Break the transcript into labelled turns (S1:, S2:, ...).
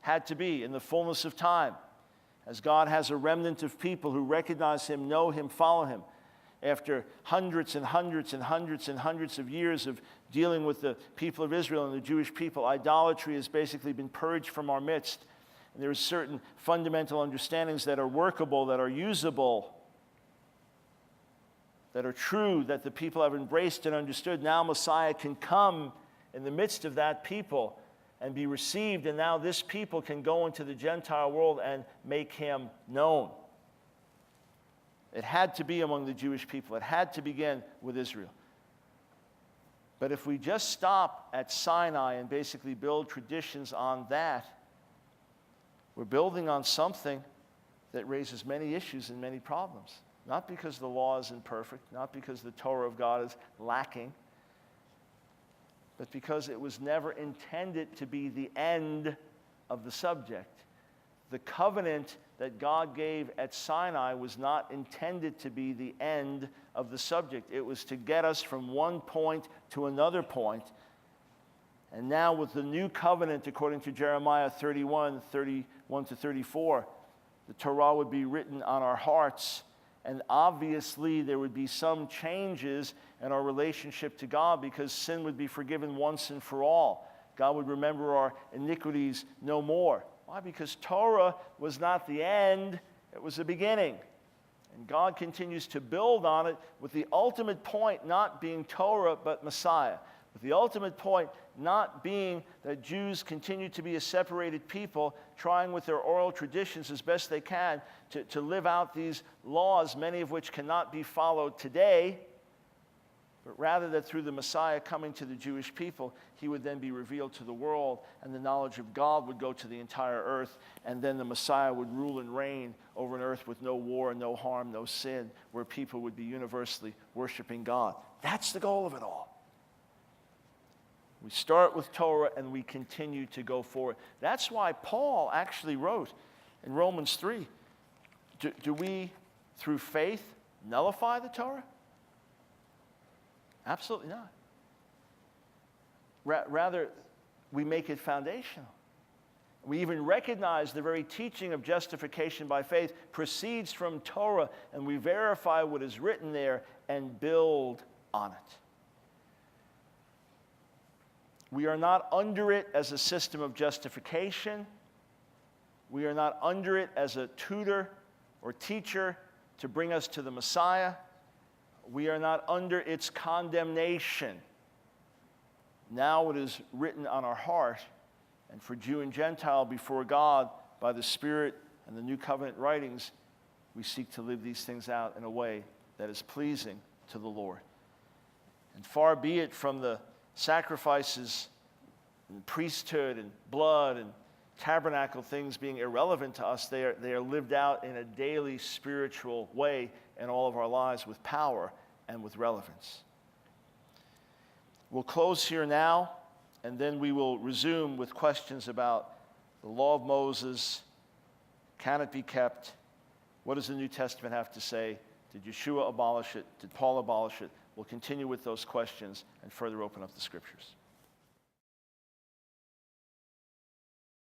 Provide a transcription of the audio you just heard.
S1: had to be in the fullness of time, as God has a remnant of people who recognize him, know him, follow him. After hundreds and hundreds and hundreds and hundreds of years of dealing with the people of Israel and the Jewish people, idolatry has basically been purged from our midst. And there are certain fundamental understandings that are workable, that are usable, that are true, that the people have embraced and understood. Now Messiah can come in the midst of that people and be received, and now this people can go into the Gentile world and make him known. It had to be among the Jewish people. It had to begin with Israel. But if we just stop at Sinai and basically build traditions on that, we're building on something that raises many issues and many problems. Not because the law is imperfect, not because the Torah of God is lacking, but because it was never intended to be the end of the subject. The covenant that God gave at Sinai was not intended to be the end of the subject. It was to get us from one point to another point. And now with the new covenant, according to Jeremiah 31 to 34, the Torah would be written on our hearts. And obviously there would be some changes in our relationship to God because sin would be forgiven once and for all. God would remember our iniquities no more. Why? Because Torah was not the end, it was the beginning. And God continues to build on it with the ultimate point not being Torah but Messiah. With the ultimate point not being that Jews continue to be a separated people, trying with their oral traditions as best they can to live out these laws, many of which cannot be followed today, but rather that through the Messiah coming to the Jewish people, he would then be revealed to the world, and the knowledge of God would go to the entire earth, and then the Messiah would rule and reign over an earth with no war, no harm, no sin, where people would be universally worshiping God. That's the goal of it all. We start with Torah and we continue to go forward. That's why Paul actually wrote in Romans 3, do we, through faith, nullify the Torah? Absolutely not. Rather, we make it foundational. We even recognize the very teaching of justification by faith proceeds from Torah, and we verify what is written there and build on it. We are not under it as a system of justification. We are not under it as a tutor or teacher to bring us to the Messiah. We are not under its condemnation. Now it is written on our heart, and for Jew and Gentile before God, by the Spirit and the New Covenant writings, we seek to live these things out in a way that is pleasing to the Lord. And far be it from the sacrifices and priesthood and blood and tabernacle things being irrelevant to us. They are lived out in a daily spiritual way in all of our lives with power and with relevance. We'll close here now, and then we will resume with questions about the law of Moses. Can it be kept? What does the New Testament have to say? Did Yeshua abolish it? Did Paul abolish it? We'll continue with those questions and further open up the Scriptures.